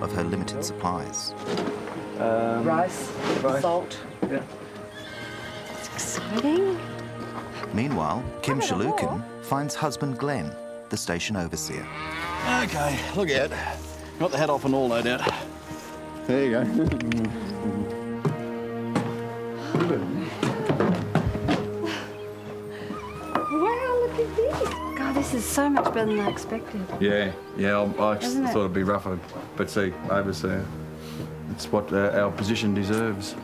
of her limited supplies. Rice, salt. Yeah. It's exciting. Meanwhile, Kim Shalukin finds husband Glenn, the station overseer. Okay, look out. Got the hat off and all, no doubt. There you go. Wow, look at this. God, this is so much better than I expected. Yeah, I just thought it'd be rougher, but see, overseer, it's what our position deserves.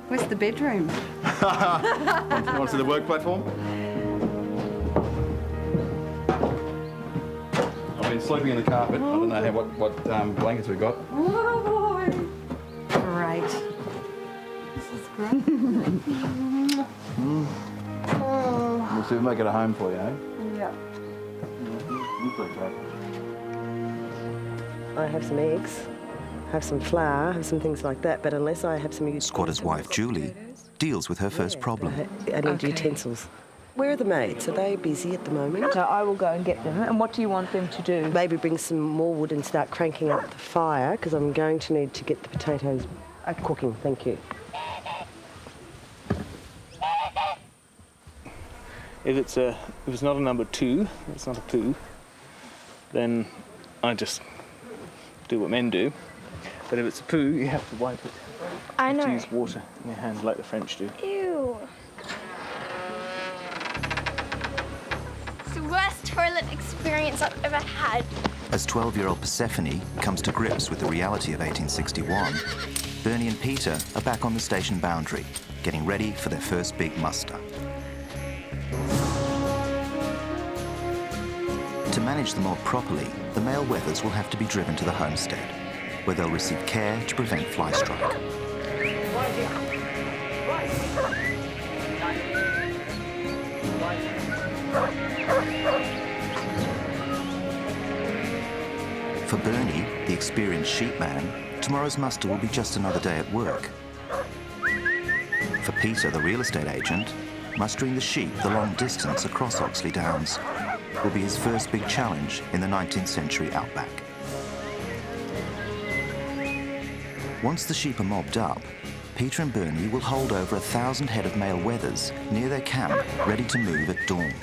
Where's the bedroom? Want to see the work platform? I've been sleeping in the carpet. I don't know what blankets we've got. Oh, boy. Great. This is great. We'll see if we make it a home for you, eh? Yeah. I have some eggs, have some flour, have some things like that, but unless I have some... Squatter's wife, Julie, deals with her first problem. I need utensils. Where are the maids? Are they busy at the moment? So I will go and get them. And what do you want them to do? Maybe bring some more wood and start cranking up the fire, because I'm going to need to get the potatoes cooking. Thank you. If it's not a number 2, it's not a poo, then I just do what men do. But if it's a poo, you have to wipe it. I know. You have to use water in your hands like the French do. Ew. It's the worst toilet experience I've ever had. As 12-year-old Persephone comes to grips with the reality of 1861, Bernie and Peter are back on the station boundary, getting ready for their first big muster. To manage the mob properly, the male wethers will have to be driven to the homestead, where they'll receive care to prevent fly strike. For Bernie, the experienced sheep man, tomorrow's muster will be just another day at work. For Peter, the real estate agent, mustering the sheep the long distance across Oxley Downs will be his first big challenge in the 19th century outback. Once the sheep are mobbed up, Peter and Bernie will hold over 1,000 head of male wethers near their camp, ready to move at dawn.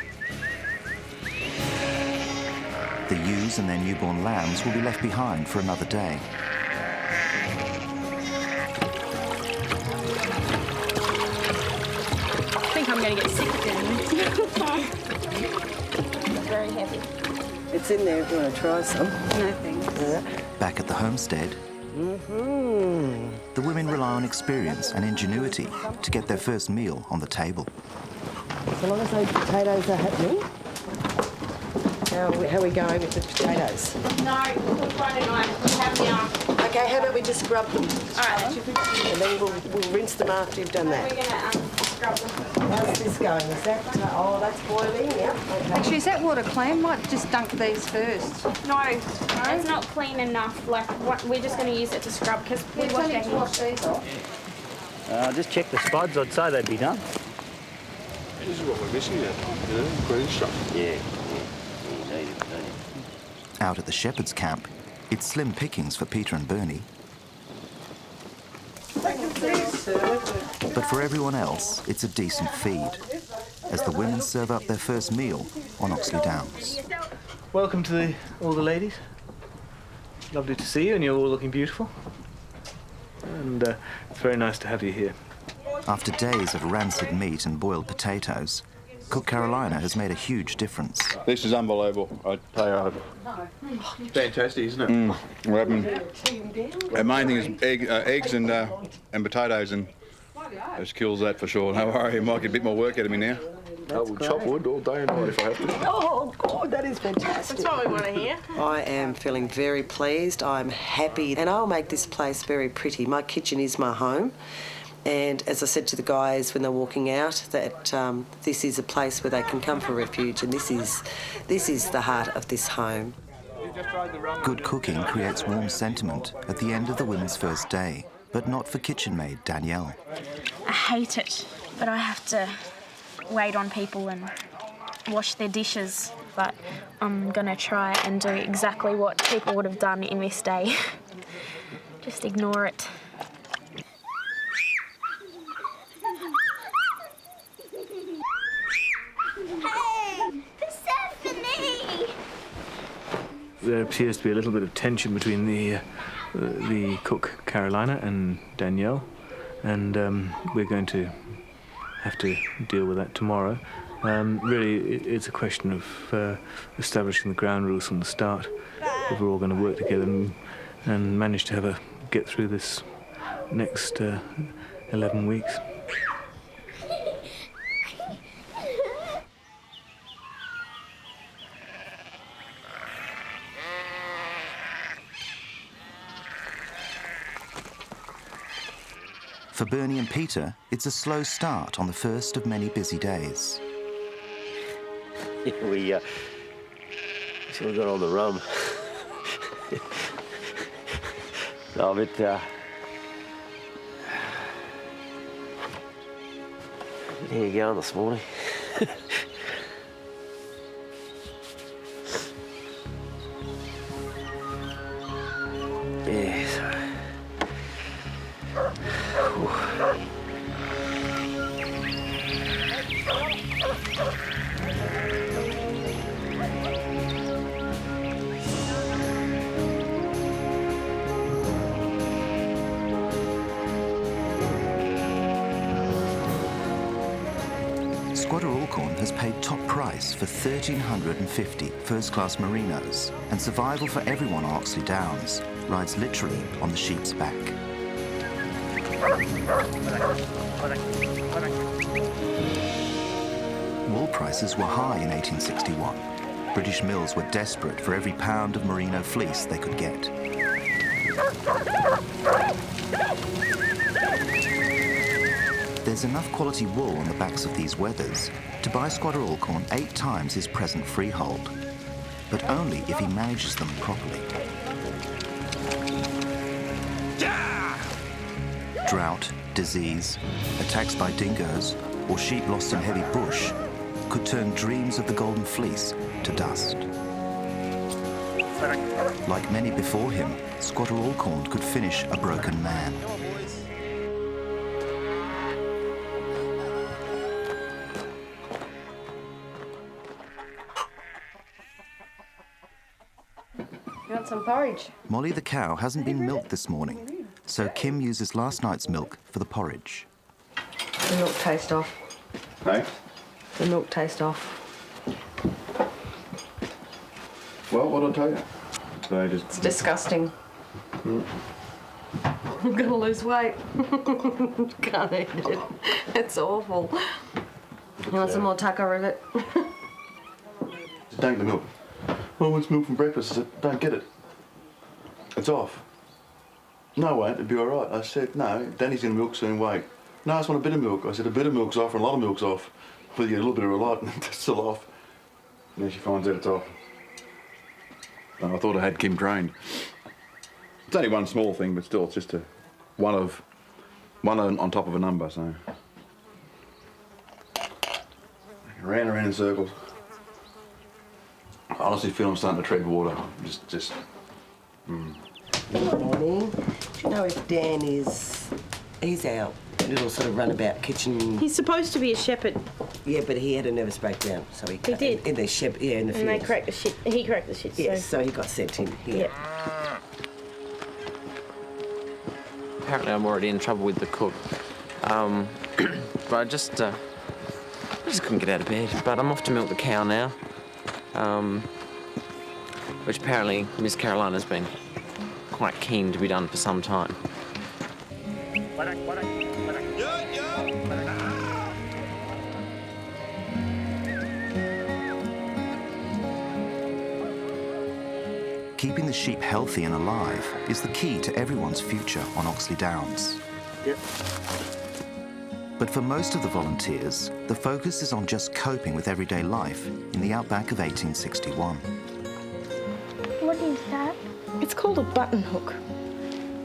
The ewes and their newborn lambs will be left behind for another day. I think I'm going to get sick of it. Very heavy. It's in there if you want to try some. No thanks. Back at the homestead, the women rely on experience and ingenuity to get their first meal on the table. So long as those potatoes are happening. How are we going with the potatoes? No, we'll try tonight. We have now. Okay, how about we just scrub them? All right. And then we'll rinse them after you've done that. We're going to scrub them. How's this going? Is that, oh, that's boiling, yeah. Okay. Actually, is that water clean? Might just dunk these first. No, it's not clean enough. Like, we're just going to use it to scrub because we wash our hands. Wash these off. Just check the spuds. I'd say they'd be done. This is what we're missing now, green stuff. Yeah. Out at the shepherd's camp, it's slim pickings for Peter and Bernie. But for everyone else, it's a decent feed, as the women serve up their first meal on Oxley Downs. Welcome to all the ladies. Lovely to see you, and you're all looking beautiful. And it's very nice to have you here. After days of rancid meat and boiled potatoes, Cook Carolina has made a huge difference. This is unbelievable. I tell you, fantastic, isn't it? We're having, the main thing is eggs and potatoes, and this kills that for sure. No worry, I might get a bit more work out of me now. I will chop wood all day and night if I have to. Oh, God, that is fantastic. That's what we want to hear. I am feeling very pleased. I'm happy, and I'll make this place very pretty. My kitchen is my home. And as I said to the guys when they're walking out, that this is a place where they can come for refuge, and this is the heart of this home. Good cooking creates warm sentiment at the end of the women's first day, but not for kitchen maid Danielle. I hate it, but I have to wait on people and wash their dishes but I'm going to try and do exactly what people would have done in this day. Just ignore it. Hey, Persephone! There appears to be a little bit of tension between the cook Carolina and Danielle, and we're going to have to deal with that tomorrow. Really, it's a question of establishing the ground rules from the start. If we're all going to work together and manage to get through this next 11 weeks. For Bernie and Peter, it's a slow start on the first of many busy days. We still got all the rum. No, a bit here you go this morning. Yeah, so. Squatter Alcorn has paid top price for 1,350 first-class merinos, and survival for everyone on Oxley Downs rides literally on the sheep's back. Wool prices were high in 1861. British mills were desperate for every pound of merino fleece they could get. There's enough quality wool on the backs of these wethers to buy Squatter Alcorn 8 times his present freehold, but only if he manages them properly. Drought, disease, attacks by dingoes, or sheep lost in heavy bush could turn dreams of the Golden Fleece to dust. Like many before him, Squatter Alcorn could finish a broken man. You want some porridge? Molly the cow hasn't been milked this morning, so Kim uses last night's milk for the porridge. The milk tastes off. Hey? The milk tastes off. Well, what'd I tell you? So It's disgusting. I'm gonna lose weight. Can't eat it. It's awful. You want some more taco rivet? Don't the milk. Oh, I want milk from breakfast. I said, don't get it. It's off. No, it won't. It'll be all right. I said, no, Danny's going to milk soon, wait. No, I just want a bit of milk. I said, a bit of milk's off and a lot of milk's off. But you get a little bit of a lot and it's still off. And then she finds out it's off. And I thought I had Kim trained. It's only one small thing, but still, it's just one on top of a number, so. Ran around in circles. I honestly feel I'm starting to tread water. Just. Good morning. Do you know if Dan is... He's our little sort of runabout kitchen... He's supposed to be a shepherd. Yeah, but he had a nervous breakdown, so he did? In the shepherd, yeah, in the field. And they cracked the shit. He cracked the shit. Yes, so he got sent in here. Yeah. Apparently I'm already in trouble with the cook. But I just couldn't get out of bed. But I'm off to milk the cow now. Which apparently Miss Carolina's been quite keen to be done for some time. Keeping the sheep healthy and alive is the key to everyone's future on Oxley Downs. Yep. But for most of the volunteers, the focus is on just coping with everyday life in the outback of 1861. What is that? It's called a button hook.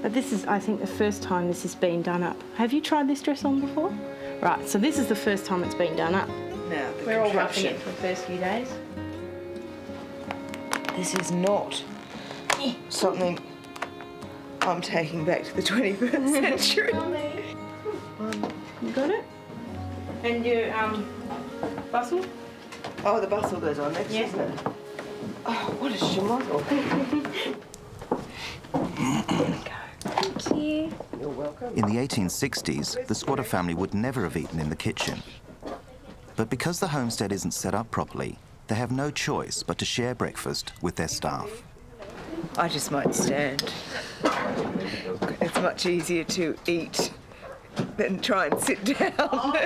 But this is, I think, the first time this has been done up. Have you tried this dress on before? Right, so this is the first time it's been done up. Now, We're all roughing it for the first few days. This is not something I'm taking back to the 21st century. You got it? And your bustle? Oh, the bustle goes on next, isn't it? Oh, what a schmozzle. Thank you. You're welcome. In the 1860s, the squatter family would never have eaten in the kitchen. But because the homestead isn't set up properly, they have no choice but to share breakfast with their staff. I just might stand. It's much easier to eat than try and sit down.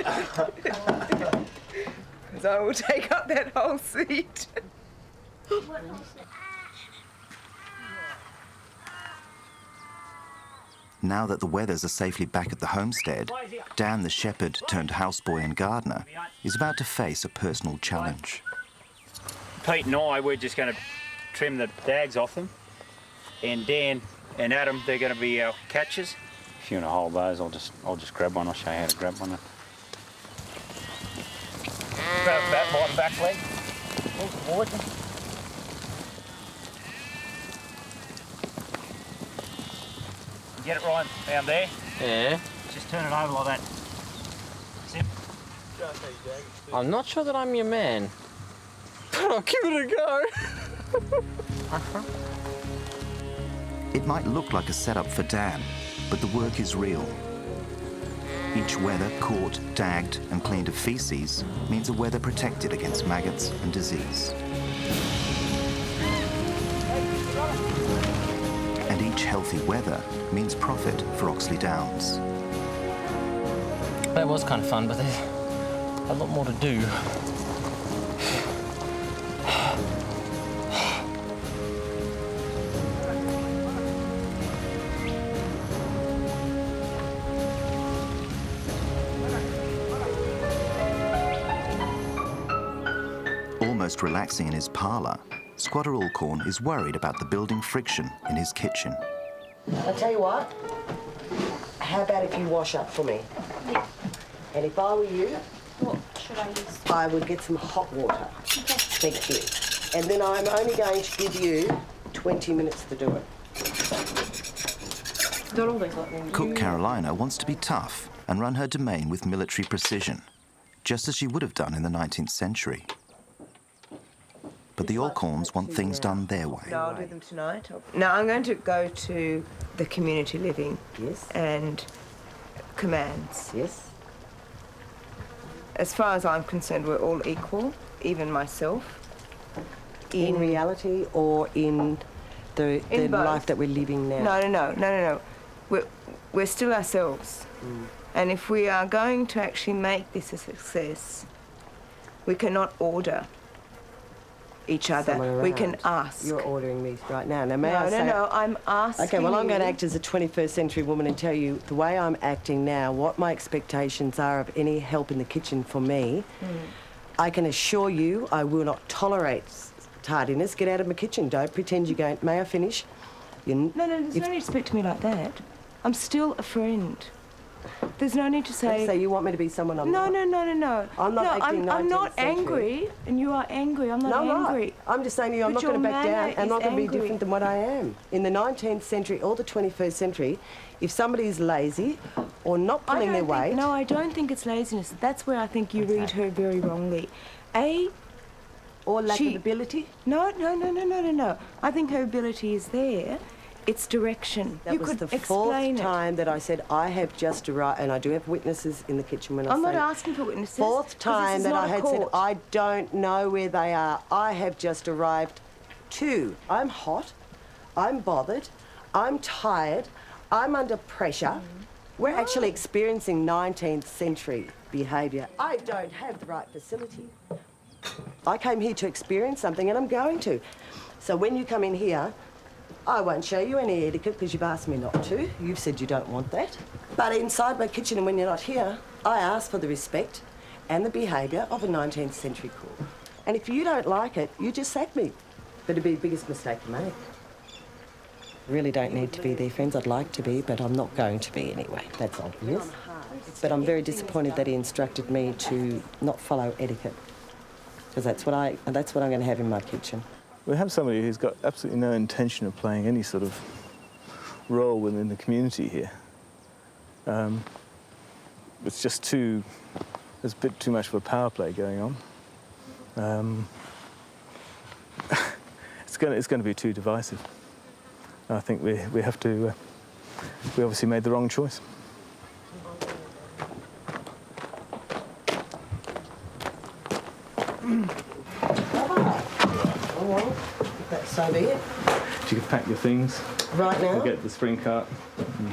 Because I will take up that whole seat. Now that the Weathers are safely back at the homestead, Dan, the shepherd turned houseboy and gardener, is about to face a personal challenge. Pete and I, we're just going to trim the dags off them, and Dan and Adam, they're going to be our catchers. If you want to hold those, I'll just grab one. I'll show you how to grab one. Grab that by the back leg. Pull forward. Get it right down there. Yeah. Just turn it over like that. Zip. I'm not sure that I'm your man. But I'll give it a go. It might look like a setup for Dan, but the work is real. Each wether caught, dagged and cleaned of feces means a wether protected against maggots and disease. And each healthy wether means profit for Oxley Downs. That was kind of fun, but there's a lot more to do. Almost relaxing in his parlour, Squatter Alcorn is worried about the building friction in his kitchen. I'll tell you what, how about if you wash up for me? Yeah. And if I were you, What should I use? I would get some hot water. Okay. Thank you. And then I'm only going to give you 20 minutes to do it. Don't always let me. Cook Carolina wants to be tough and run her domain with military precision, just as she would have done in the 19th century. But the Alcorns want things done their way. No, I'll do them tonight. No, I'm going to go to the community living. Yes. And commands. Yes. As far as I'm concerned, we're all equal, even myself. In reality or in the both. life that we're living now? No. We're still ourselves. Mm. And if we are going to actually make this a success, we cannot order each other. Someone We can around. ask. You're ordering me right now. Now, may I say... No, I'm asking. Okay, well, I'm going to you- act as a 21st century woman and tell you the way I'm acting now, what my expectations are of any help in the kitchen for me. I can assure you I will not tolerate tardiness. Get out of my kitchen. Don't pretend you're going... May I finish? No, there's no need to speak to me like that. I'm still a friend. There's no need to say... So you want me to be someone I'm not? No. I'm not acting I'm not 19th century. angry, and you are angry. I'm not angry. Right. I'm just saying to you, I'm But not going to your back down. manner I'm not is going to be angry. different than what I am. In the 19th century or the 21st century, if somebody is lazy or not pulling their weight... No, I don't think it's laziness. That's where I think you read her very wrongly. Or lack of ability? No. I think her ability is there. It's direction. That you was could the explain fourth it. time that I said I have just arrived, and I do have witnesses in the kitchen when I I'm say... not asking for witnesses. Fourth 'cause this time is that not I a had said court. I don't know where they are. I have just arrived too. I'm hot. I'm bothered. I'm tired. I'm under pressure. We're actually experiencing 19th century behaviour. I don't have the right facility. I came here to experience something, and I'm going to. So when you come in here, I won't show you any etiquette because you've asked me not to. You've said you don't want that. But inside my kitchen and when you're not here, I ask for the respect and the behaviour of a 19th century cook. And if you don't like it, you just sack me. But it'd be the biggest mistake to make. I really don't need to be their friends. I'd like to be, but I'm not going to be anyway. That's obvious. But I'm very disappointed that he instructed me to not follow etiquette. Because that's what I'm going to have in my kitchen. we have somebody who's got absolutely no intention of playing any sort of role within the community here. It's just there's a bit too much of a power play going on. It's going to be too divisive. I think we have to. We obviously made the wrong choice. So be it. If you could pack your things. Right now? We'll get the spring cart and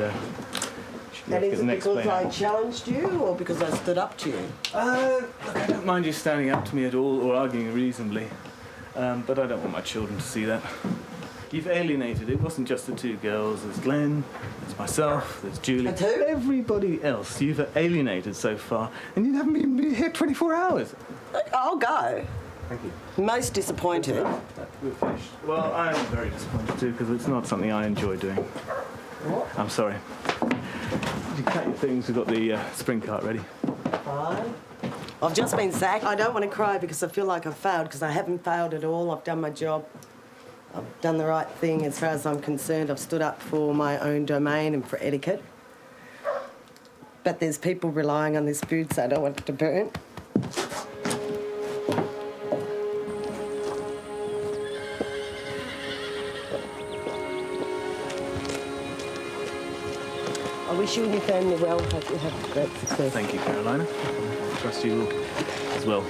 And is it because I challenged you or because I stood up to you? Look, I don't mind you standing up to me at all or arguing reasonably, but I don't want my children to see that. You've alienated. It wasn't just the two girls. There's Glenn, there's myself, there's Julie. And who? Everybody else you've alienated so far, and you haven't even been here 24 hours. I'll go. Thank you. Most disappointed. We're finished. Well, I'm very disappointed too, because it's not something I enjoy doing. What? I'm sorry. You cut your things. We've got the spring cart ready. Fine. I've just been sacked. I don't want to cry because I feel like I've failed, because I haven't failed at all. I've done my job. I've done the right thing as far as I'm concerned. I've stood up for my own domain and for etiquette. But there's people relying on this food, so I don't want it to burn. I wish you and your family well. Hope you have great success. Thank you, Carolina. I trust you will as well.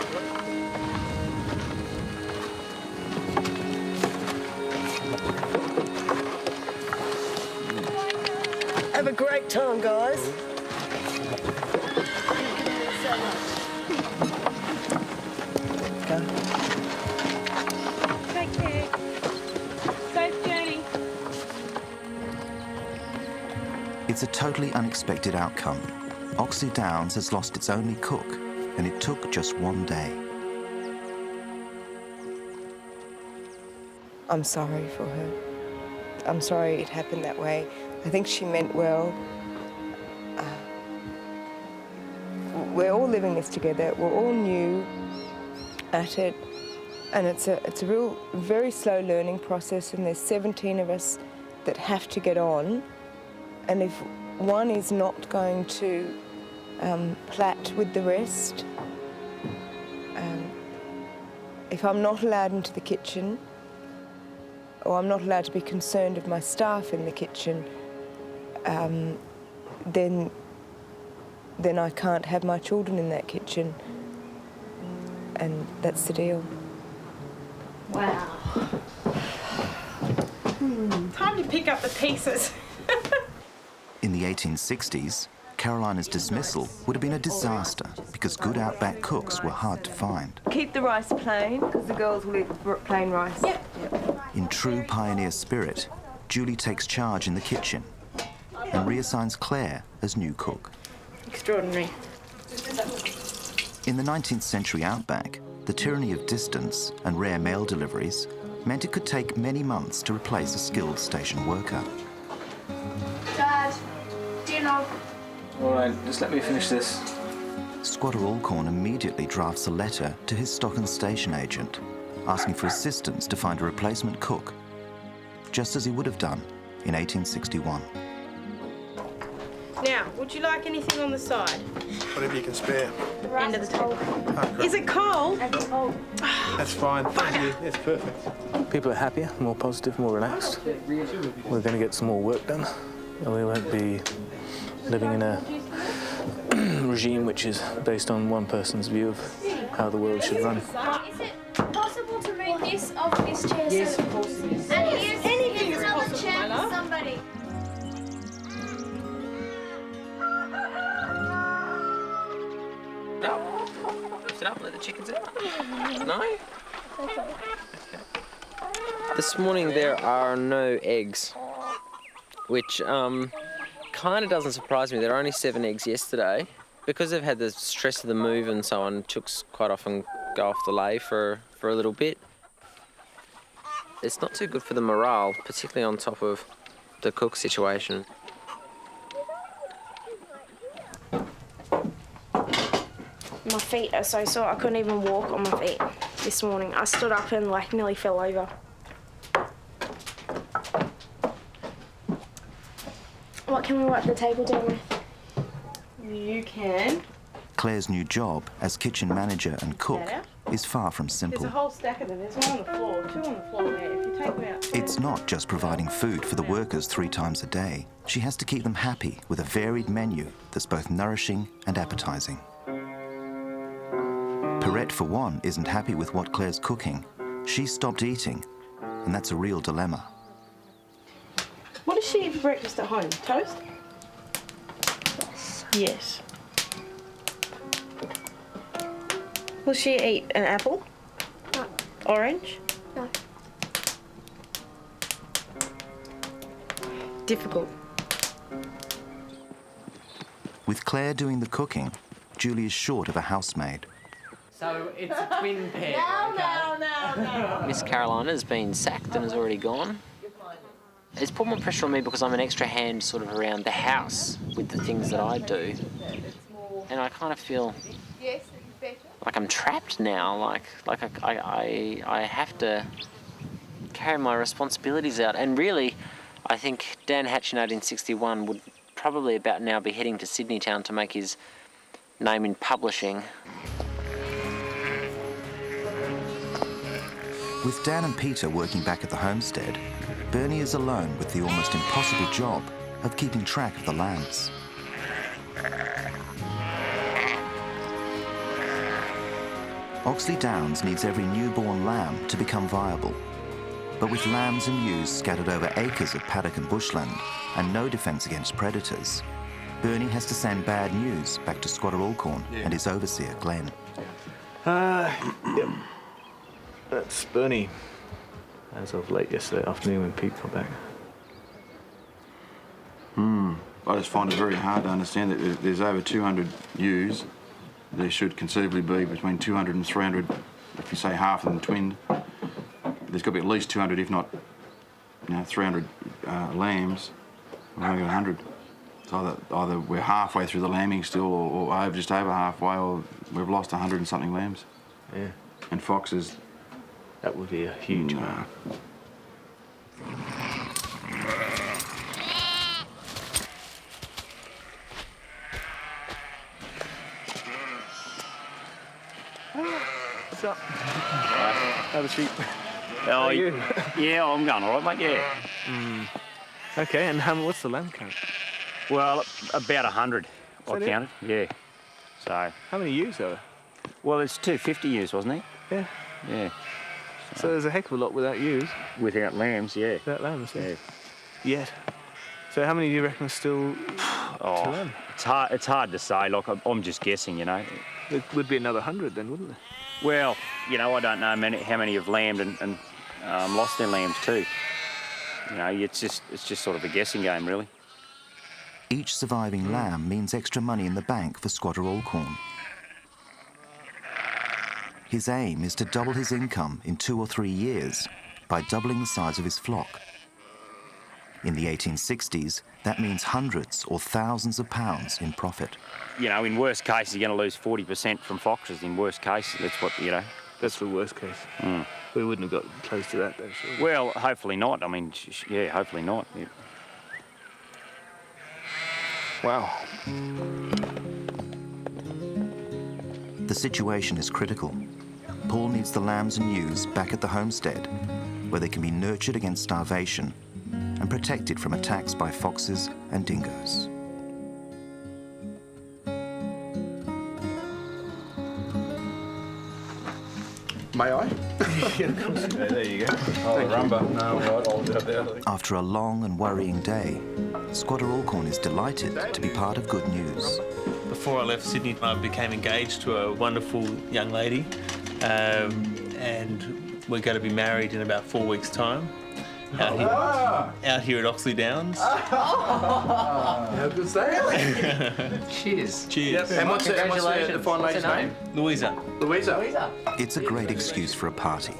Have a great time, guys. Go. Take care. Safe journey. It's a totally unexpected outcome. Oxley Downs has lost its only cook, and it took just one day. I'm sorry for her. I'm sorry it happened that way. I think she meant well. We're all living this together. We're all new at it, and it's a real, very slow learning process. And there's 17 of us that have to get on. And if one is not going to plat with the rest, if I'm not allowed into the kitchen, or I'm not allowed to be concerned of my staff in the kitchen, then I can't have my children in that kitchen, and that's the deal. Wow. Time to pick up the pieces. In the 1860s, Carolina's dismissal would have been a disaster because good Outback cooks were hard to find. Keep the rice plain, because the girls will eat plain rice. Yep. In true pioneer spirit, Julie takes charge in the kitchen and reassigns Claire as new cook. Extraordinary. In the 19th century Outback, the tyranny of distance and rare mail deliveries meant it could take many months to replace a skilled station worker. Dad, dinner. All right, just let me finish this. Squatter Alcorn immediately drafts a letter to his stock and station agent, asking for assistance to find a replacement cook, just as he would have done in 1861. Now, would you like anything on the side? Whatever you can spare. End of the table. Oh, great. Is it cold? That's fine. Thank you. That's perfect. People are happier, more positive, more relaxed. We're going to get some more work done. And we won't be living in a regime which is based on one person's view of how the world should run. Is it possible to move this off this chair? Yes, of course it is. And here's Anything is another possible, chair my love. for somebody. No. Lift it up, let the chickens out. No? This morning there are no eggs, which kind of doesn't surprise me. There were only 7 eggs yesterday. Because they've had the stress of the move and so on, chooks quite often go off the lay for a little bit. It's not too good for the morale, particularly on top of the cook situation. My feet are so sore, I couldn't even walk on my feet this morning. I stood up and nearly fell over. What can we wipe the table down with? You can. Claire's new job as kitchen manager and cook is far from There's simple. a whole stack of them. There's one on the floor, 2 on the floor there. If you take them out. It's not just providing food for the workers 3 times a day. She has to keep them happy with a varied menu that's both nourishing and appetizing. Perrette, for one, isn't happy with what Claire's cooking. She's stopped eating, and that's a real dilemma. What does she eat for breakfast at home? Toast? Yes. Will she eat an apple? No. Orange? No. Difficult. With Claire doing the cooking, Julie is short of a housemaid. So it's a twin pair. No. Miss Carolina's been sacked and is already gone. It's put more pressure on me because I'm an extra hand sort of around the house with the things that I do. And I kind of feel like I'm trapped now, like I have to carry my responsibilities out. And really, I think Dan Hatch in 1861 would probably about now be heading to Sydney town to make his name in publishing. With Dan and Peter working back at the homestead, Bernie is alone with the almost impossible job of keeping track of the lambs. Oxley Downs needs every newborn lamb to become viable. But with lambs and ewes scattered over acres of paddock and bushland and no defence against predators, Bernie has to send bad news back to Squatter Alcorn and his overseer, Glenn. Yep. That's Bernie, as of late yesterday afternoon when Pete got back. I just find it very hard to understand that if there's over 200 ewes. There should conceivably be between 200 and 300, if you say half of them twinned. There's got to be at least 200, if not 300 lambs. We've only got 100. So either we're halfway through the lambing still or just over halfway, or we've lost 100 and something lambs. Yeah. And foxes. That would be a huge amount. What's up? How the sheep? Oh, you? Yeah, I'm going all right, mate, yeah. Okay, and what's the lamb count? Well, about 100, I that it? counted, yeah. So. How many ewes are there? Well, it's 250 ewes, wasn't it? Yeah. Yeah. So there's a heck of a lot without ewes. Without lambs, yeah. Without lambs, yeah. Yeah. Yet. So how many do you reckon are still to lamb? It's hard to say. Like, I'm just guessing, you know. It would be another 100 then, wouldn't it? Well, you know, I don't know how many have lambed and lost their lambs too. You know, it's just sort of a guessing game, really. Each surviving lamb means extra money in the bank for Squatter Alcorn. His aim is to double his income in 2 or 3 years by doubling the size of his flock. In the 1860s, that means hundreds or thousands of pounds in profit. You know, in worst case, you're going to lose 40% from foxes. In worst case, that's what, you know. That's the worst case. We wouldn't have got close to that, though, surely. Well, hopefully not. I mean, yeah, hopefully not. Yeah. Wow. The situation is critical. Paul needs the lambs and ewes back at the homestead, where they can be nurtured against starvation and protected from attacks by foxes and dingoes. May I? Yeah, of course. There you go. Oh, rumba. No, right, I'll do that. After a long and worrying day, Squatter Alcorn is delighted to be part of good news. Before I left Sydney, I became engaged to a wonderful young lady, and we're going to be married in about 4 weeks' time. Out here at Oxley Downs. How good is that? Cheers. Cheers. And what's the fine lady's name? Louisa. Louisa. It's a great excuse for a party.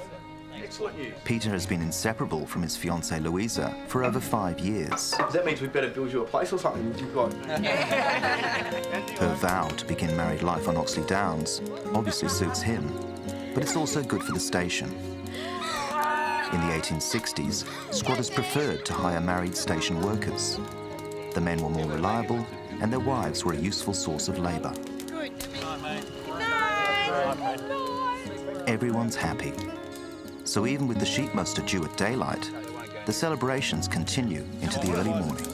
Excellent news. Peter has been inseparable from his fiancée Louisa for over 5 years. That means we better build you a place or something. You've got. Her vow to begin married life on Oxley Downs obviously suits him, but it's also good for the station. In the 1860s, squatters preferred to hire married station workers. The men were more reliable, and their wives were a useful source of labour. Everyone's happy. So even with the sheep muster due at daylight, the celebrations continue into the early morning.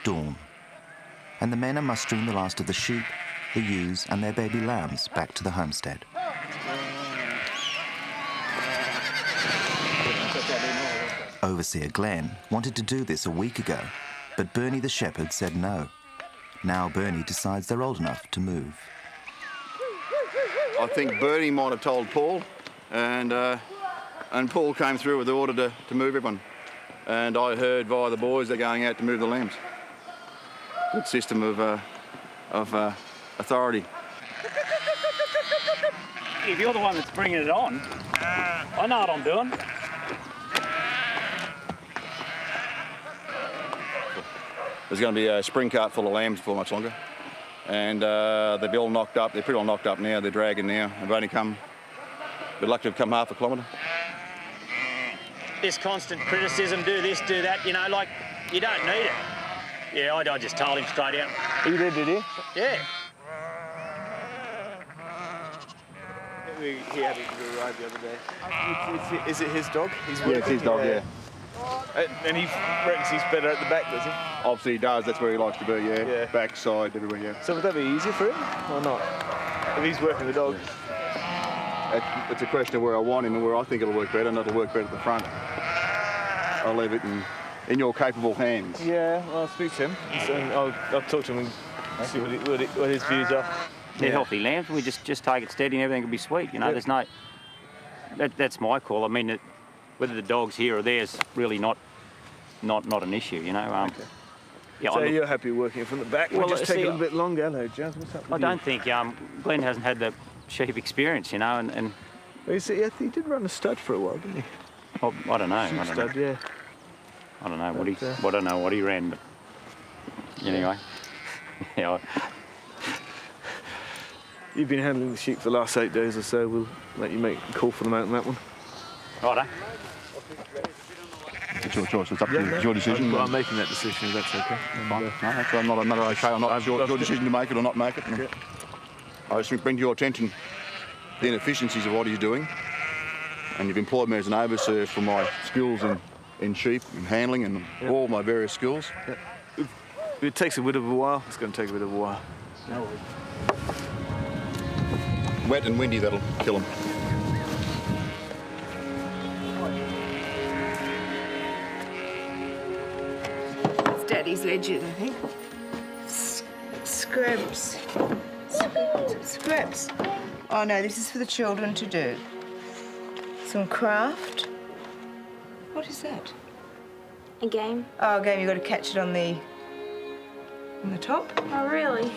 Dawn, and the men are mustering the last of the sheep, the ewes and their baby lambs back to the homestead. Overseer Glenn wanted to do this a week ago, but Bernie the shepherd said no. Now Bernie decides they're old enough to move. I think Bernie might have told Paul, and Paul came through with the order to move everyone. And I heard via the boys they're going out to move the lambs. Good system of authority. If you're the one that's bringing it on, I know what I'm doing. There's going to be a spring cart full of lambs before much longer. And they'll be all knocked up. They're pretty well knocked up now. They're dragging now. They've only come, we're lucky to have come half a kilometre. This constant criticism, do this, do that, you know, like, you don't need it. Yeah, I just told him straight out. You did you? Yeah. He had to arrive the other day. Is it his dog? Yeah, it's his dog, yeah. And he reckons he's better at the back, does he? Obviously he does, that's where he likes to be, yeah. Back, side, everywhere, yeah. So would that be easier for him or not? If he's working the dog? It's a question of where I want him and where I think it'll work better, and it'll work better at the front. I'll leave it in your capable hands. Yeah, I'll speak to him. And I'll talk to him and see what his views are. They're healthy lambs. We just take it steady and everything will be sweet. You know, there's no... That's my call. I mean, whether the dog's here or there's really not an issue, you know. Okay. Yeah, so you're happy working from the back? We'll just take a little bit longer. Hello, Jazz. What's up with you? I don't think Glenn hasn't had the sheep experience, you know, and well, you see, he did run a stud for a while, didn't he? Oh, I don't know. Stud, yeah. I don't know what he ran, but anyway. Yeah. You've been handling the sheep for the last 8 days or so. We'll let you make a call for them out on that one. Righto. It's your choice. It's up to you. It's your decision. I'm making that decision, if that's okay. Fine. No, that's I'm not okay. It's your decision to make it or not make it. Okay. I just bring to your attention the inefficiencies of what he's doing, and you've employed me as an overseer for my skills in sheep and handling and all my various skills. Yeah. It takes a bit of a while. It's going to take a bit of a while. No worries. Wet and windy, that'll kill him. It's Daddy's ledges, I think. Scraps. Scraps. Oh no, this is for the children to do. Some craft. What is that? A game. Oh, a game. You've got to catch it on the top. Oh, really?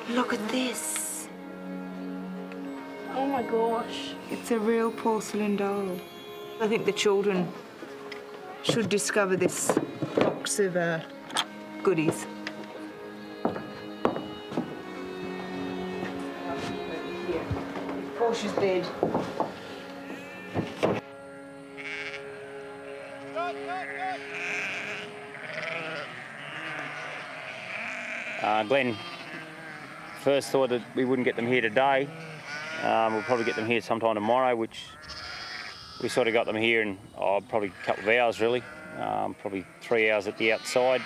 Look at this. Oh my gosh. It's a real porcelain doll. I think the children should discover this box of goodies. Portia's bed. Glenn first thought that we wouldn't get them here today. We'll probably get them here sometime tomorrow, which we sort of got them here in probably a couple of hours, really. Probably 3 hours at the outside.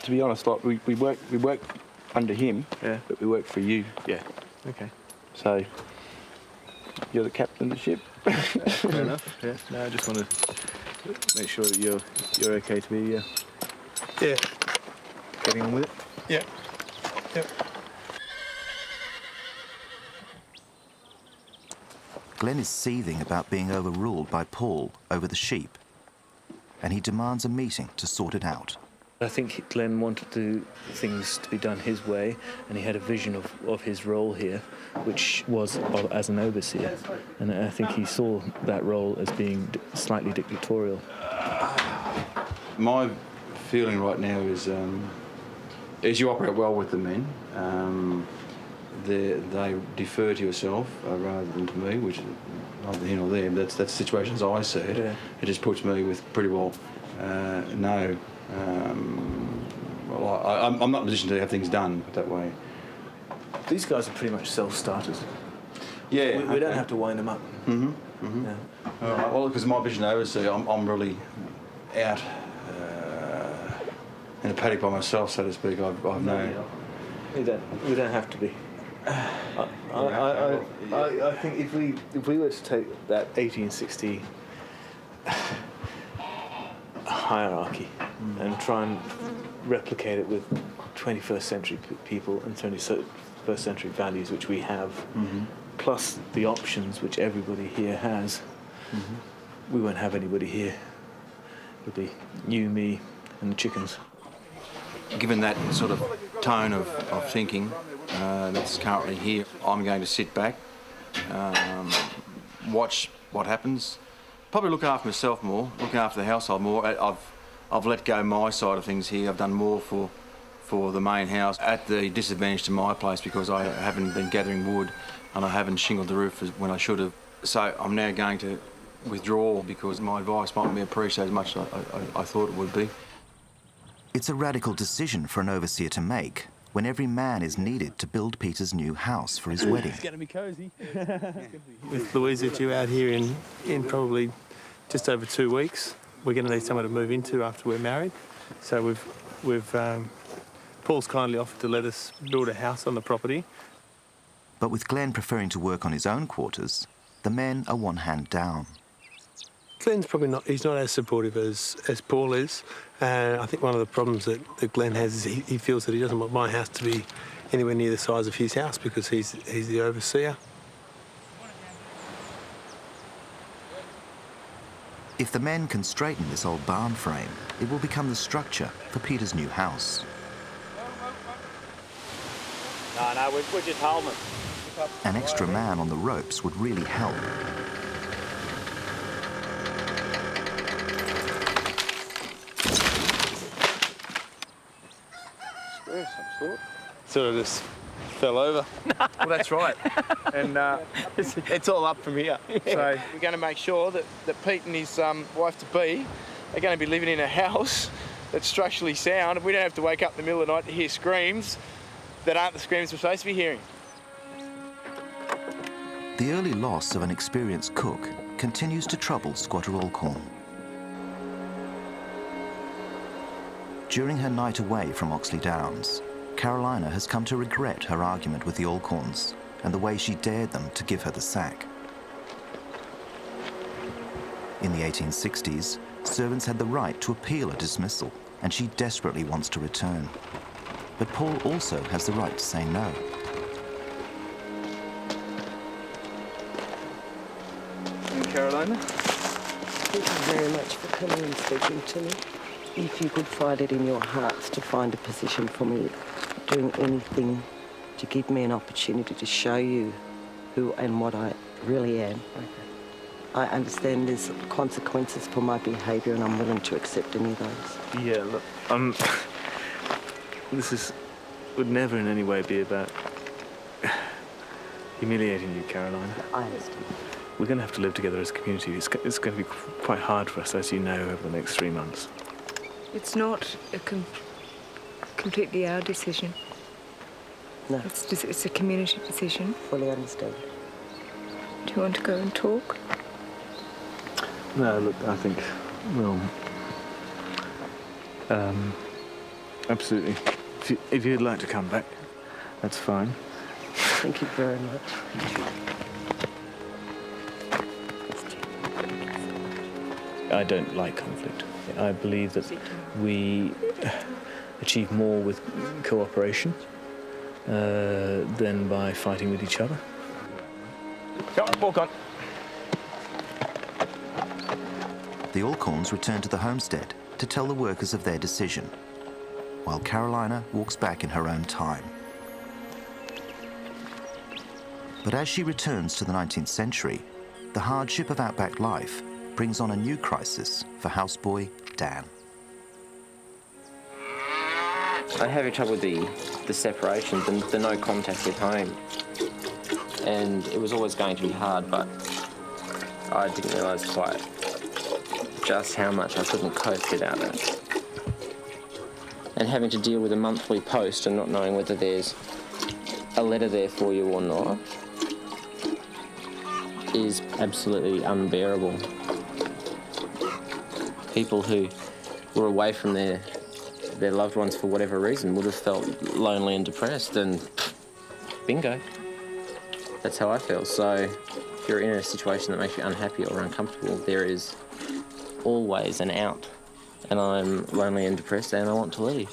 To be honest, like we work under him, but we work for you. Yeah. Okay. So you're the captain of the ship. Fair enough. Yeah. No, I just want to make sure that you're okay to be getting on with it. Yeah. Yep. Glenn is seething about being overruled by Paul over the sheep, and he demands a meeting to sort it out. I think Glenn wanted things to be done his way, and he had a vision of his role here, which was as an overseer. And I think he saw that role as being slightly dictatorial. My feeling right now is you operate well with the men. they defer to yourself rather than to me, which is neither here nor there. That's the situation as I see it. Yeah. It just puts me with pretty well no. Well, I'm not in a position to have things done that way. These guys are pretty much self-starters. Yeah. We don't have to wind them up. Mm-hmm. Mm-hmm. Yeah. Well, because my vision overseas, I'm really out in a paddock by myself, so to speak. I've no. We don't have to be. I think if we were to take that 1860 hierarchy and try and replicate it with 21st century people and 21st century values, which we have, plus the options which everybody here has, we won't have anybody here. It'll be you, me, and the chickens. Given that sort of tone of thinking that's currently here, I'm going to sit back, watch what happens, probably look after myself more, look after the household more. I've let go my side of things here. I've done more for the main house at the disadvantage to my place because I haven't been gathering wood and I haven't shingled the roof when I should have. So I'm now going to withdraw because my advice might not be appreciated as much as I thought it would be. It's a radical decision for an overseer to make when every man is needed to build Peter's new house for his wedding. It's going to be cosy. With Louisa due out here in probably just over 2 weeks, we're going to need somewhere to move into after we're married. So we've Paul's kindly offered to let us build a house on the property. But with Glenn preferring to work on his own quarters, the men are one hand down. Glenn's probably not, he's not as supportive as Paul is. And I think one of the problems that Glenn has is he feels that he doesn't want my house to be anywhere near the size of his house because he's the overseer. If the men can straighten this old barn frame, it will become the structure for Peter's new house. No, we're just holding it. An extra man on the ropes would really help. Sort of just fell over. Well, that's right. And it's all up from here. So we're going to make sure that Pete and his wife-to-be are going to be living in a house that's structurally sound. We don't have to wake up in the middle of the night to hear screams that aren't the screams we're supposed to be hearing. The early loss of an experienced cook continues to trouble Squatter Alcorn. During her night away from Oxley Downs, Carolina has come to regret her argument with the Alcorns and the way she dared them to give her the sack. In the 1860s, servants had the right to appeal a dismissal, and she desperately wants to return. But Paul also has the right to say no. And Carolina? Thank you very much for coming and speaking to me. If you could find it in your hearts to find a position for me, doing anything to give me an opportunity to show you who and what I really am. Okay. I understand there's consequences for my behaviour and I'm willing to accept any of those. Yeah, look, this would never in any way be about humiliating you, Carolina. I understand. We're going to have to live together as a community. It's going to be quite hard for us, as you know, over the next 3 months. It's not completely our decision. No. It's a community decision. Fully understand. Do you want to go and talk? No, look, I think, well, absolutely. If you'd like to come back, that's fine. Thank you very much. I don't like conflict. I believe that we achieve more with cooperation than by fighting with each other. Go on, walk on. The Alcorns return to the homestead to tell the workers of their decision, while Carolina walks back in her own time. But as she returns to the 19th century, the hardship of outback life brings on a new crisis for houseboy Dan. I have trouble with the separation, the no contact with home. And it was always going to be hard, but I didn't realise quite just how much I couldn't cope without it. And having to deal with a monthly post and not knowing whether there's a letter there for you or not is absolutely unbearable. People who were away from their loved ones for whatever reason would have felt lonely and depressed, and bingo. That's how I feel. So if you're in a situation that makes you unhappy or uncomfortable, there is always an out. And I'm lonely and depressed and I want to leave.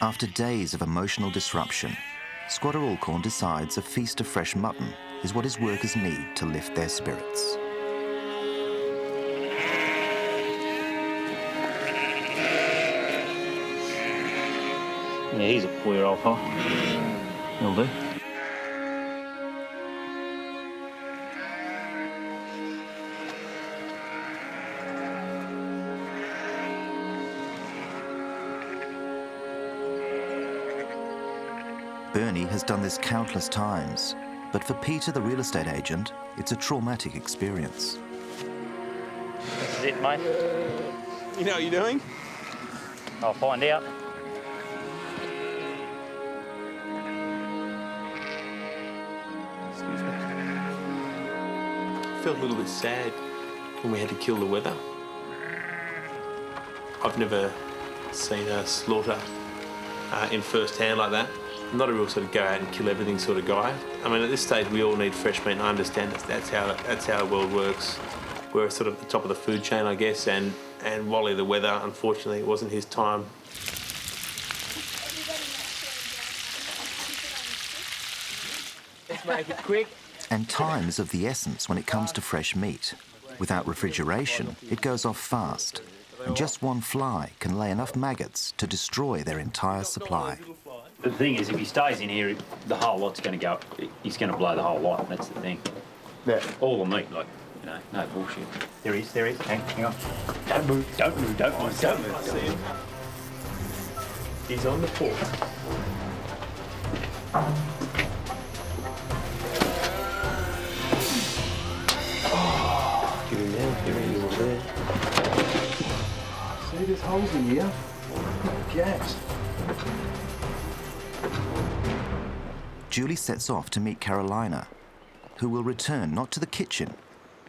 After days of emotional disruption, Squatter Alcorn decides a feast of fresh mutton is what his workers need to lift their spirits. Yeah, he's a poor old pie. He'll do. Bernie has done this countless times, but for Peter, the real estate agent, it's a traumatic experience. This is it, mate. You know what you're doing? I'll find out. Excuse me. I felt a little bit sad when we had to kill the weather. I've never seen a slaughter in first hand like that. I'm not a real sort of go out and kill everything sort of guy. I mean, at this stage, we all need fresh meat, and I understand that's how the world works. We're sort of at the top of the food chain, I guess, and Wally, the weather, unfortunately, it wasn't his time. Let's make it quick. And time is of the essence when it comes to fresh meat. Without refrigeration, it goes off fast, and just one fly can lay enough maggots to destroy their entire supply. The thing is, if he stays in here, the whole lot's going to go. He's going to blow the whole lot. That's the thing. Yeah. All the meat, like, you know, no bullshit. There he is. There he is. Hang on. Don't move. Don't move. Don't move. Don't move. I see him. He's on the porch. Get him down. Get him over there. See, there's holes in here. Gaps. Julie sets off to meet Carolina, who will return not to the kitchen,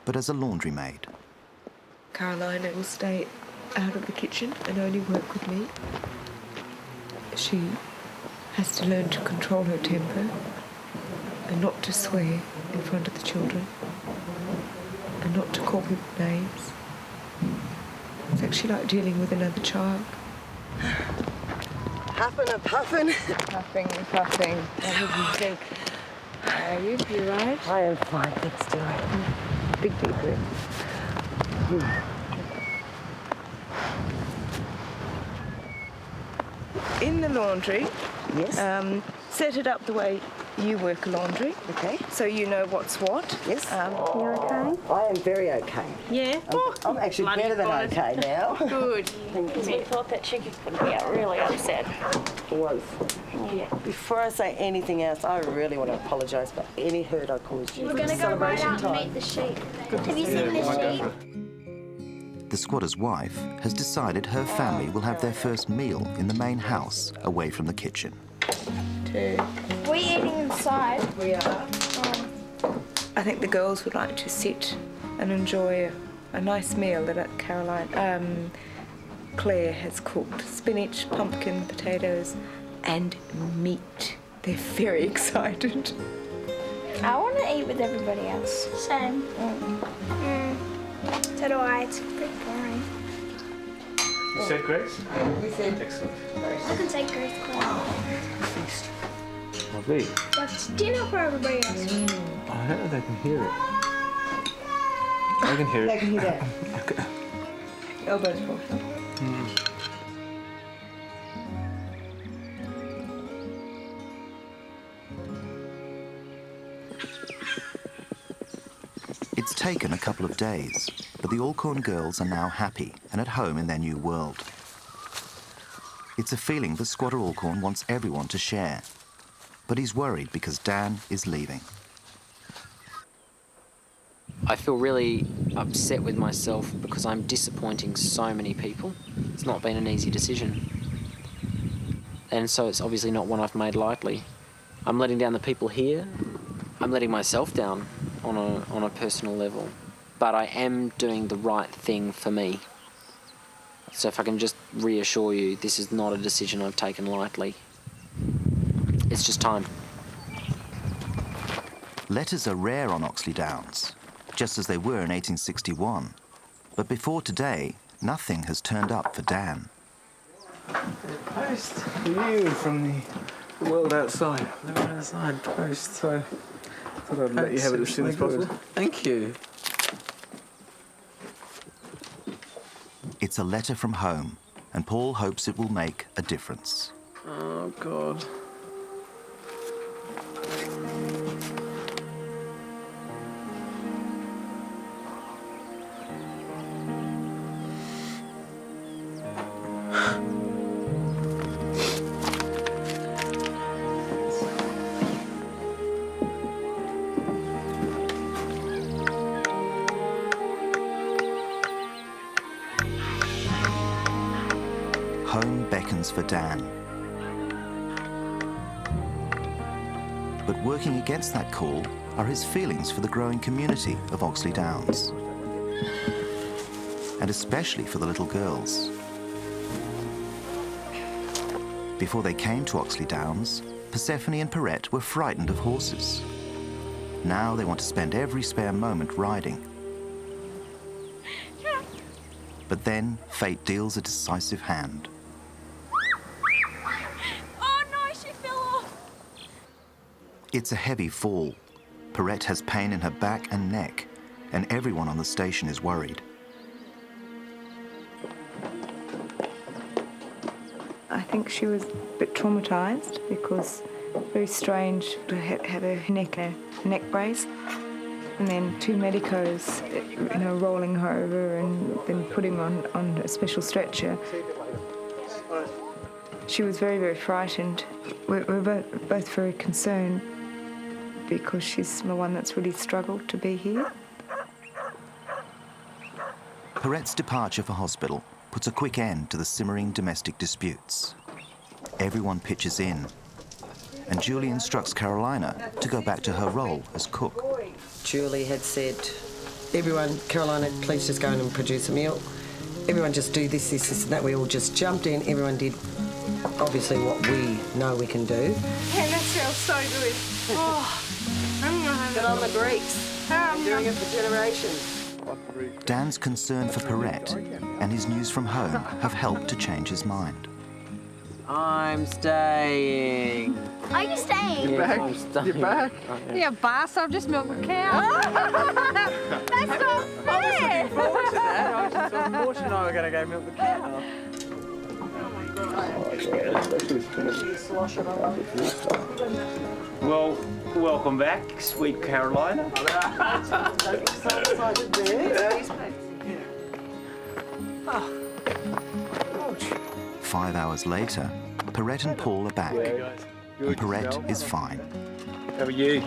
but as a laundry maid. Carolina will stay out of the kitchen and only work with me. She has to learn to control her temper and not to swear in front of the children and not to call people names. It's actually like dealing with another child. Huffing and puffing. Puffing and puffing. What did you think? How are you? You right? I am fine, thanks, dear. Big deep breath. In the laundry, yes. Set it up the way you work laundry. Okay. So you know what's what. Yes. You okay? I am very okay. Yeah. I'm actually better than okay now. Good. We thought that she could be really upset. Was. Yeah. Before I say anything else, I really want to apologise for any hurt I caused you. We're going to go right out and meet the sheep. Have you seen the sheep? The squatter's wife has decided her family will have their first meal in the main house, away from the kitchen. We're eating inside. We are. I think the girls would like to sit and enjoy a nice meal that Claire has cooked. Spinach, pumpkin, potatoes, and meat. They're very excited. I want to eat with everybody else. Same. So do I. It's pretty boring. You said Grace? We said. Excellent. I can take Grace Claire. Feast. Lovely. That's dinner for everybody else. I don't know if they can hear it. I can hear it. They can hear that. Elbows pushed. It's taken a couple of days, but the Alcorn girls are now happy and at home in their new world. It's a feeling that Squatter Alcorn wants everyone to share. But he's worried because Dan is leaving. I feel really upset with myself because I'm disappointing so many people. It's not been an easy decision. And so it's obviously not one I've made lightly. I'm letting down the people here. I'm letting myself down on a personal level. But I am doing the right thing for me. So if I can just reassure you, this is not a decision I've taken lightly. It's just time. Letters are rare on Oxley Downs, just as they were in 1861. But before today, nothing has turned up for Dan. Post for you from the world outside. Living outside post, so I thought I'd let you have it as soon as possible. Thank you. It's a letter from home, and Paul hopes it will make a difference. Oh, God. Home beckons for Dan. But working against that call are his feelings for the growing community of Oxley Downs. And especially for the little girls. Before they came to Oxley Downs, Persephone and Perrette were frightened of horses. Now they want to spend every spare moment riding. But then fate deals a decisive hand. Oh no, she fell off. It's a heavy fall. Perrette has pain in her back and neck, and everyone on the station is worried. I think she was a bit traumatised because very strange to have her neck brace, and then 2 medicos, rolling her over and then putting her on a special stretcher. She was very, very frightened. We're both very concerned because she's the one that's really struggled to be here. Perrette's departure for hospital puts a quick end to the simmering domestic disputes. Everyone pitches in, and Julie instructs Carolina to go back to her role as cook. Julie had said, everyone, Carolina, please just go in and produce a meal. Everyone just do this, this, this and that. We all just jumped in. Everyone did, obviously, what we know we can do. And that smells so good. Oh, I'm gonna have But I'm a Greeks. I'm doing it for generations. Dan's concern for Perrette and his news from home have helped to change his mind. I'm staying. Are you staying? Yes, I'm staying. You're back? Yeah, boss, I've just milked the cow. That's not fair. Morton and I were going to go milk the cow. Well, welcome back, sweet Carolina. 5 hours later, Perrette and Paul are back, and Perrette is fine. How are you?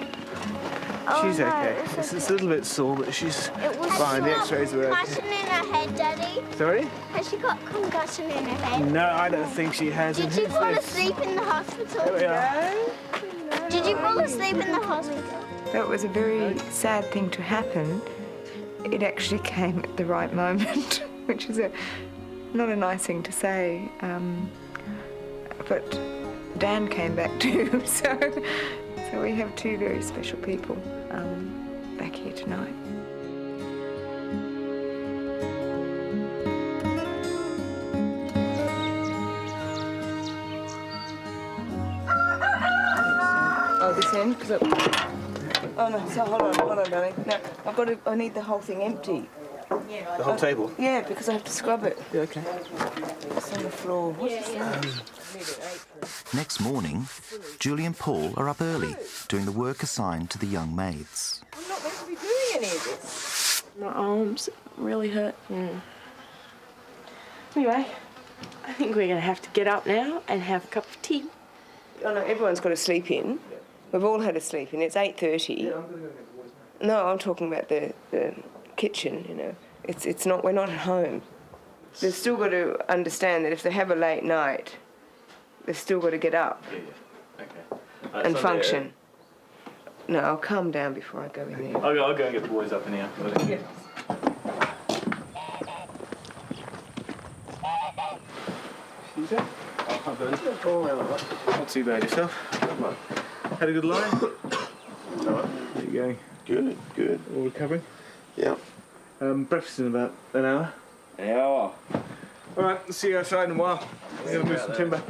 She's okay. It's a little bit sore, but she's fine. The x-rays were okay. Concussion in her head, Daddy. Sorry? Has she got concussion in her head? No, I don't think she has. Did you fall asleep in the hospital? There we are. Did you fall asleep in the hospital? That was a very sad thing to happen. It actually came at the right moment, which is not a nice thing to say. But Dan came back too, so we have 2 very special people back here tonight. Oh, this end? Oh no, so hold on, darling. No, I need the whole thing empty. The whole table? Yeah, because I have to scrub it. Yeah, okay. It's on the floor. What's this? Next morning, Julie and Paul are up early, doing the work assigned to the young maids. I'm not meant to be doing any of this. My arms really hurt. Anyway, I think we're going to have to get up now and have a cup of tea. Oh, no, everyone's got to sleep in. We've all had a sleep in. It's 8:30. No, I'm talking about the kitchen, you know. It's not, we're not at home. They've still got to understand that if they have a late night, they've still got to get up and function. No, I'll calm down before I go in there. I'll go and get the boys up in here. Yeah. Not too bad yourself. Had a good lie? Alright, there you go. Good, good. All recovering? Yeah. Breakfast in about an hour. An hour. Alright, I'll see you outside in a while. I'm going to move some timber.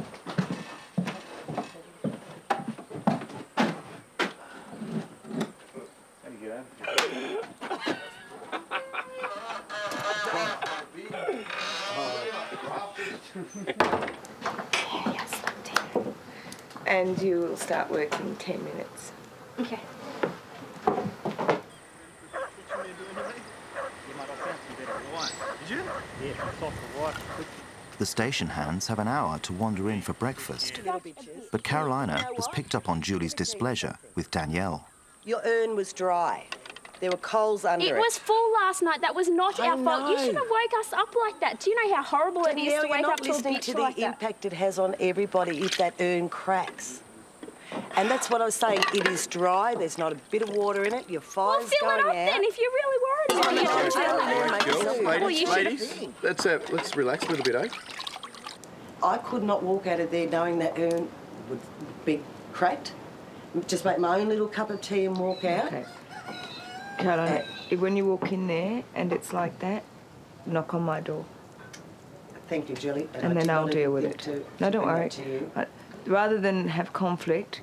And you will start working in 10 minutes. Okay. The station hands have an hour to wander in for breakfast. But Carolina was picked up on Julie's displeasure with Danielle. Your urn was dry. There were coals under it. It was full last night. That was not our fault. You shouldn't have woke us up like that. Do you know how horrible it is to wake up to a listening bitch to the like that? impact it has on everybody if that urn cracks. And that's what I was saying. It is dry. There's not a bit of water in it. Your fire's Fill it going up out. then if you're really worried about it. Girls, let's relax a little bit, eh? I could not walk out of there knowing that urn would be cracked. Just make my own little cup of tea and walk out. Okay. Caroline, when you walk in there and it's like that, knock on my door. Thank you, Julie. And then I'll deal with it. No, don't worry. Rather than have conflict,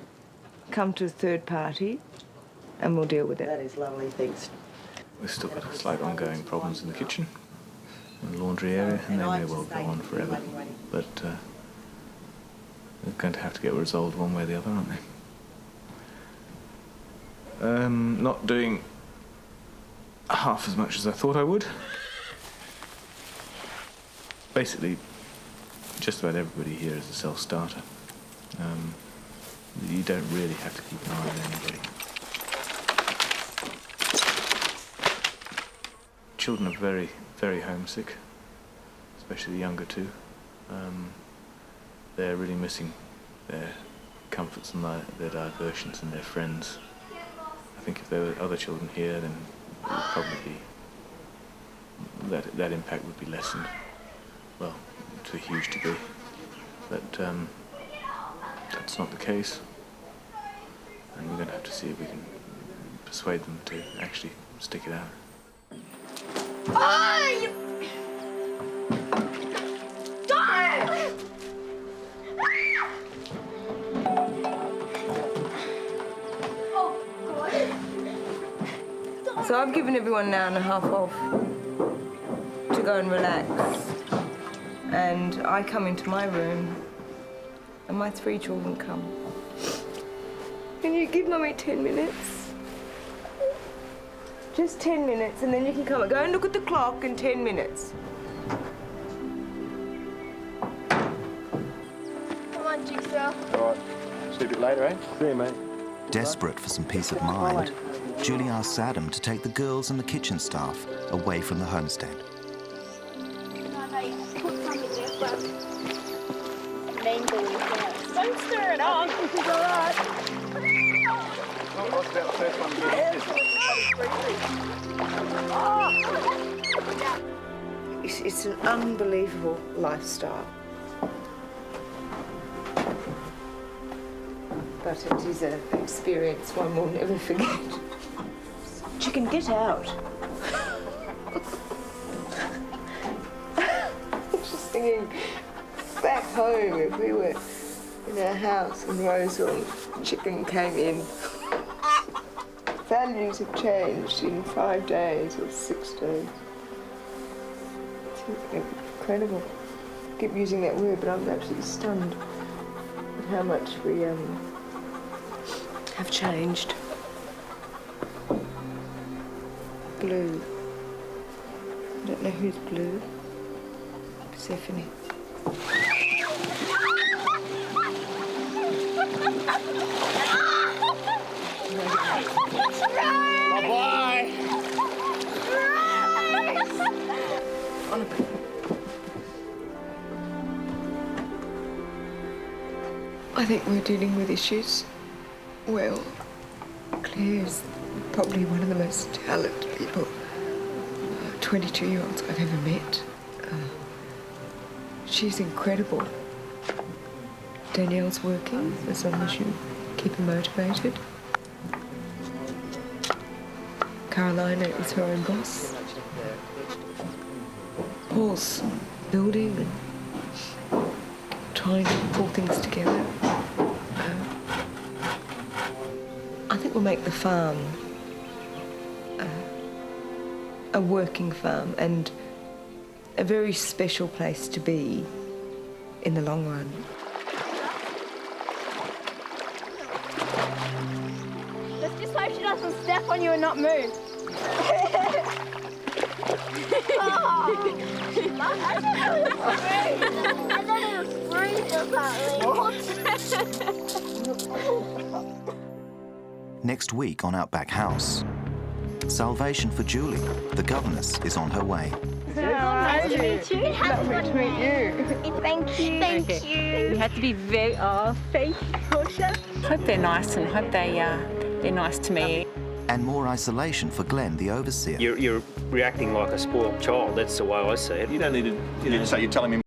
come to a third party and we'll deal with it. That is lovely, thanks. We've still got slight ongoing problems in the kitchen and the laundry area, and they may well go on forever. But they're going to have to get resolved one way or the other, aren't they? Not doing half as much as I thought I would. Basically, just about everybody here is a self-starter. You don't really have to keep an eye on anybody. Children are very, very homesick, especially the younger two. They're really missing their comforts and their diversions and their friends. I think if there were other children here, then it would probably be, that impact would be lessened, well, to a huge degree. But that's not the case, and we're going to have to see if we can persuade them to actually stick it out. Oh, you... Don't! So I've given everyone an hour and a half off to go and relax. And I come into my room and my 3 children come. Can you give Mummy 10 minutes? Just 10 minutes, and then you can come. Go and look at the clock in 10 minutes. Come on, Jigsaw. All right. See you a bit later, eh? See you, mate. Desperate for some peace of mind, Julie asks Adam to take the girls and the kitchen staff away from the homestead. Don't stir it up. This is all right. It's an unbelievable lifestyle. But it is an experience one will never forget. Chicken, get out. Just thinking back home, if we were in our house in Roseville, chicken came in. Values have changed in 5 days or 6 days. It's incredible. I keep using that word, but I'm absolutely stunned at how much we have changed. Blue. I don't know who's blue. Persephone. I think we're dealing with issues. Well, Claire's probably one of the most talented people, 22-year-olds I've ever met. She's incredible. Danielle's working, as long as you keep her motivated. Carolina is her own boss. Paul's building and trying to pull things together. I think we'll make the farm a working farm and a very special place to be in the long run. Let's just hope she doesn't step on you and not move. Next week on Outback House, salvation for Julie. The governess is on her way. Nice to meet you. Lovely to meet you. Thank you. Thank you. You have to be very, thank you, Portia. Hope they're nice and hope they're nice to me. And more isolation for Glenn, the overseer. You're reacting like a spoiled child. That's the way I see it. You don't need to say you're telling me